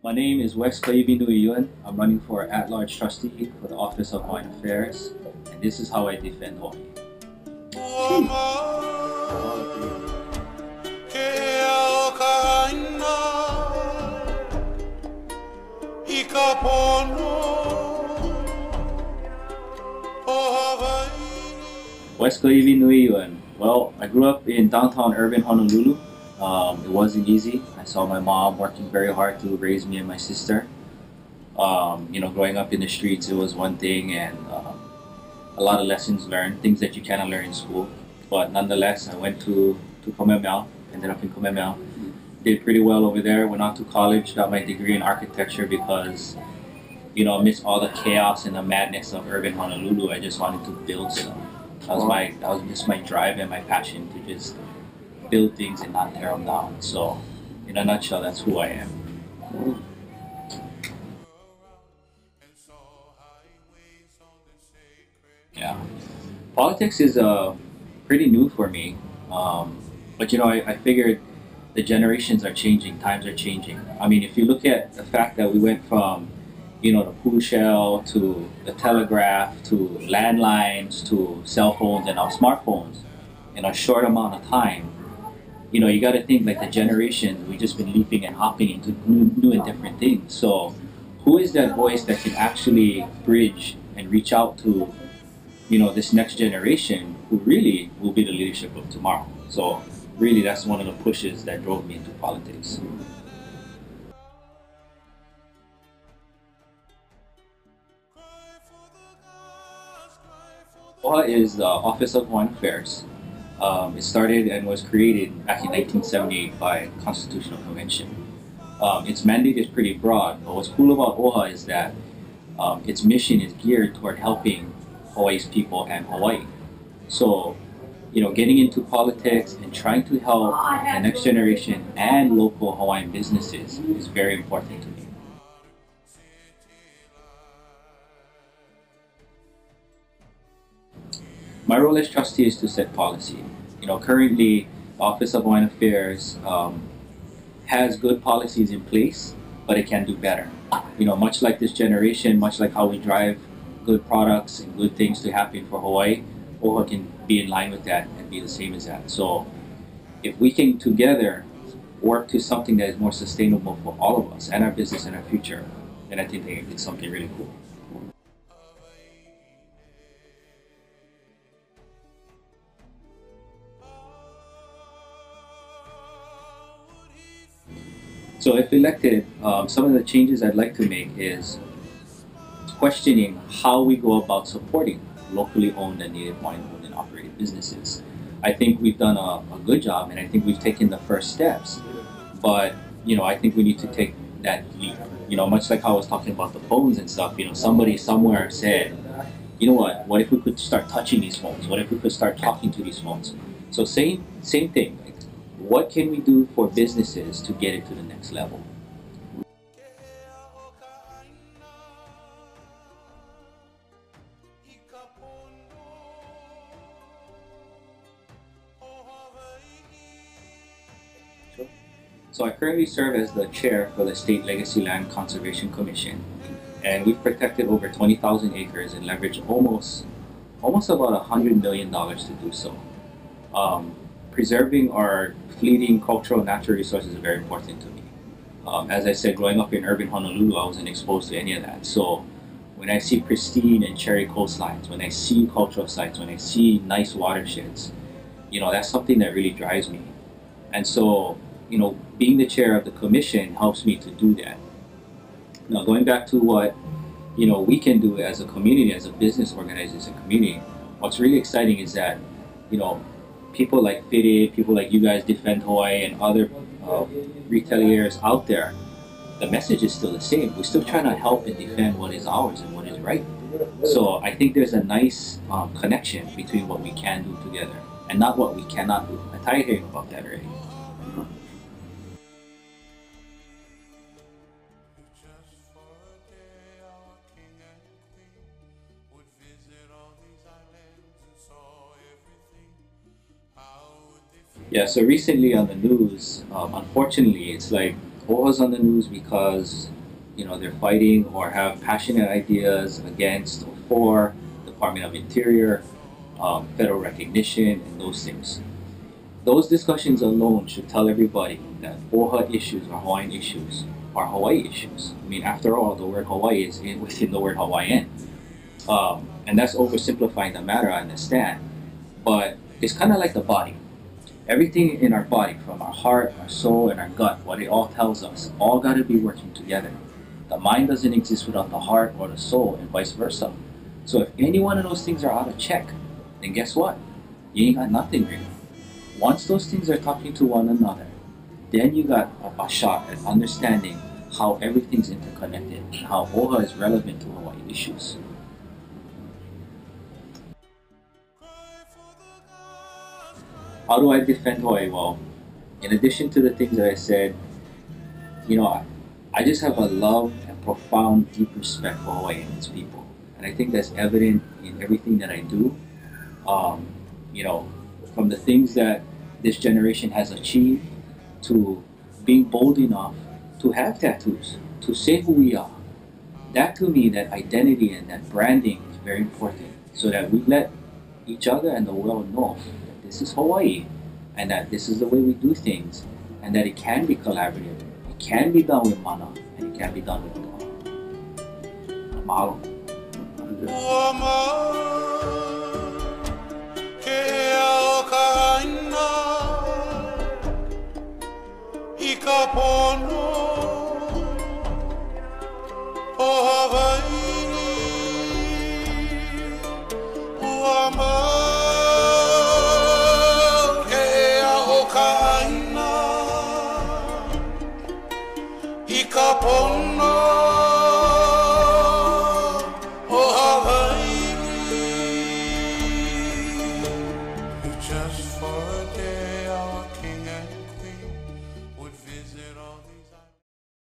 My name is Wes Kaiwi Nui Yoon. I'm running for At-Large Trustee for the Office of Hawaiian Affairs, and this is how I defend Hawaii. Wes Kaiwi Nui Yoon. Well, I grew up in downtown urban Honolulu. It wasn't easy. I saw my mom working very hard to raise me and my sister. Growing up in the streets, it was one thing, and a lot of lessons learned, things that you cannot learn in school. But nonetheless, I went to Kamehameha, ended up in Kamehameha, did pretty well over there, went on to college, got my degree in architecture because, amidst all the chaos and the madness of urban Honolulu, I just wanted to build stuff. That was just my drive and my passion to just build things and not tear them down. So, in a nutshell, that's who I am. Yeah, politics is pretty new for me, but I figured the generations are changing, times are changing. I mean, if you look at the fact that we went from the pool shell to the telegraph to landlines to cell phones and now smartphones in a short amount of time, you got to think like the generations, we've just been leaping and hopping into new and different things. So who is that voice that can actually bridge and reach out to this next generation who really will be the leadership of tomorrow? So really that's one of the pushes that drove me into politics. OHA is the Office of Hawaiian Affairs. It started and was created back in 1978 by Constitutional Convention. Its mandate is pretty broad, but what's cool about OHA is that its mission is geared toward helping Hawaii's people and Hawaii. So, getting into politics and trying to help the next generation and local Hawaiian businesses is very important to me. My role as trustee is to set policy. Currently, the Office of Hawaiian Affairs has good policies in place, but it can do better. Much like this generation, much like how we drive good products and good things to happen for Hawaii, OHA can be in line with that and be the same as that. So if we can together work to something that is more sustainable for all of us and our business and our future, then I think it's something really cool. So if elected, some of the changes I'd like to make is questioning how we go about supporting locally owned and Native Hawaiian owned and operated businesses. I think we've done a good job, and I think we've taken the first steps, but I think we need to take that leap. Much like how I was talking about the phones and stuff, somebody somewhere said, what if we could start touching these phones? What if we could start talking to these phones? So same thing. What can we do for businesses to get it to the next level? So I currently serve as the chair for the State Legacy Land Conservation Commission, and we've protected over 20,000 acres and leveraged almost about $100 million to do so. Preserving our fleeting cultural and natural resources is very important to me. As I said, growing up in urban Honolulu, I wasn't exposed to any of that. So when I see pristine and cherry coastlines, when I see cultural sites, when I see nice watersheds, that's something that really drives me. And so, being the chair of the commission helps me to do that. Now, going back to what, we can do as a community, as a business organization community, what's really exciting is that, people like Fitted, people like you guys, Defend Hawaii, and other retailers out there, the message is still the same. We're still trying to help and defend what is ours and what is right. So I think there's a nice connection between what we can do together and not what we cannot do. I'm tired of hearing about that already. Yeah, so recently on the news, unfortunately, it's like OHA's on the news because they're fighting or have passionate ideas against or for Department of Interior, federal recognition, and those things. Those discussions alone should tell everybody that OHA issues or Hawaiian issues are Hawaii issues. I mean, after all, the word Hawaii is within the word Hawaiian. And that's oversimplifying the matter, I understand. But it's kind of like the body. Everything in our body, from our heart, our soul, and our gut, what it all tells us, all got to be working together. The mind doesn't exist without the heart or the soul, and vice versa. So if any one of those things are out of check, then guess what? You ain't got nothing really. Once those things are talking to one another, then you got a shot at understanding how everything's interconnected and how OHA is relevant to Hawaii issues. How do I defend Hawaii? Well, in addition to the things that I said, I just have a love and profound, deep respect for Hawaii and its people. And I think that's evident in everything that I do. From the things that this generation has achieved to being bold enough to have tattoos, to say who we are. That to me, that identity and that branding is very important so that we let each other and the world know that this is Hawaii and that this is the way we do things and that it can be collaborative, it can be done with mana, and it can be done with aloha. Mahalo. Just for a day